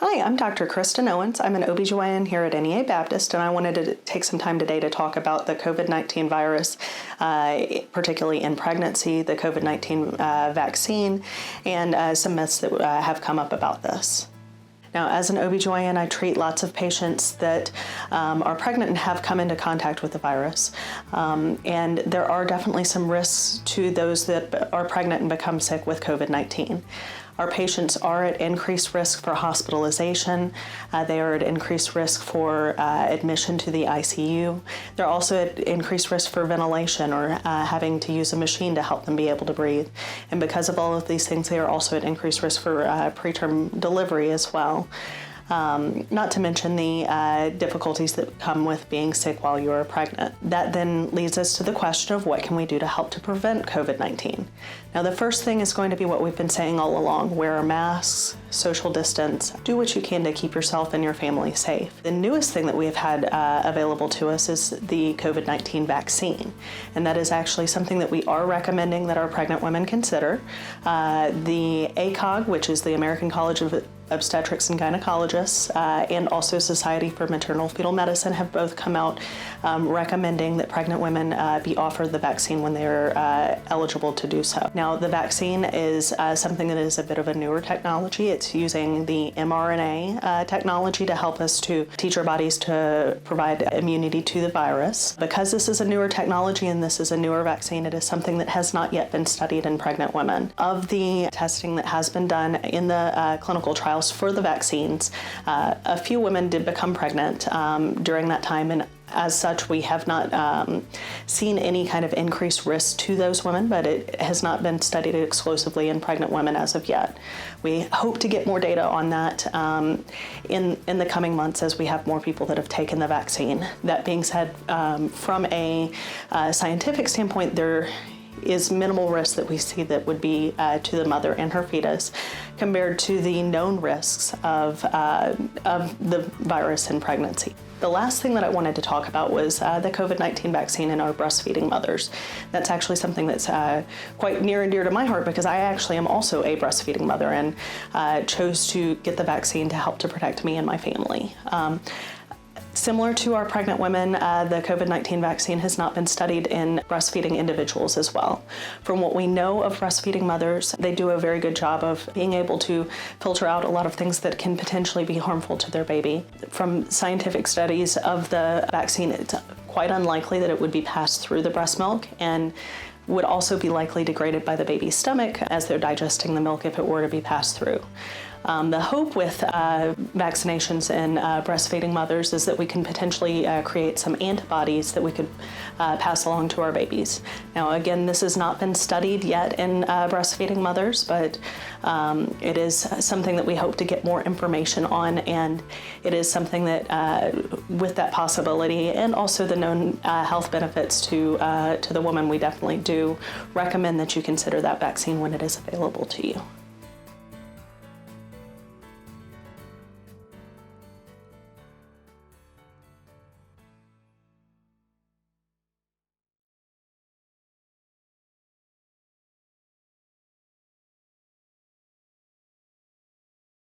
Hi, I'm Dr. Kristin Owens. I'm an OBGYN here at NEA Baptist, and I wanted to take some time today to talk about the COVID-19 virus, particularly in pregnancy, the COVID-19 vaccine, and some myths that have come up about this. Now, as an OBGYN, I treat lots of patients that are pregnant and have come into contact with the virus. And there are definitely some risks to those that are pregnant and become sick with COVID-19. Our patients are at increased risk for hospitalization. They are at increased risk for admission to the ICU. They're also at increased risk for ventilation or having to use a machine to help them be able to breathe. And because of all of these things, they are also at increased risk for preterm delivery as well. Not to mention the difficulties that come with being sick while you are pregnant. That then leads us to the question of what can we do to help to prevent COVID-19? Now, the first thing is going to be what we've been saying all along: wear masks, social distance, do what you can to keep yourself and your family safe. The newest thing that we have had available to us is the COVID-19 vaccine, and that is actually something that we are recommending that our pregnant women consider. The ACOG, which is the American College of Obstetrics and Gynecologists, and also Society for Maternal Fetal Medicine have both come out recommending that pregnant women be offered the vaccine when they're eligible to do so. Now, the vaccine is something that is a bit of a newer technology. It's using the mRNA technology to help us to teach our bodies to provide immunity to the virus. Because this is a newer technology and this is a newer vaccine, it is something that has not yet been studied in pregnant women. Of the testing that has been done in the clinical trials for the vaccines, a few women did become pregnant during that time, and as such, we have not seen any kind of increased risk to those women, but it has not been studied exclusively in pregnant women as of yet. We hope to get more data on that in the coming months as we have more people that have taken the vaccine. That being said, from a scientific standpoint, there is minimal risk that we see that would be to the mother and her fetus compared to the known risks of the virus in pregnancy. The last thing that I wanted to talk about was the COVID-19 vaccine in our breastfeeding mothers. That's actually something that's quite near and dear to my heart because I actually am also a breastfeeding mother and chose to get the vaccine to help to protect me and my family. Similar to our pregnant women, the COVID-19 vaccine has not been studied in breastfeeding individuals as well. From what we know of breastfeeding mothers, they do a very good job of being able to filter out a lot of things that can potentially be harmful to their baby. From scientific studies of the vaccine, it's quite unlikely that it would be passed through the breast milk and would also be likely degraded by the baby's stomach as they're digesting the milk if it were to be passed through. The hope with vaccinations in breastfeeding mothers is that we can potentially create some antibodies that we could pass along to our babies. Now, again, this has not been studied yet in breastfeeding mothers, but it is something that we hope to get more information on, and it is something that, with that possibility and also the known health benefits to the woman, we definitely do recommend that you consider that vaccine when it is available to you.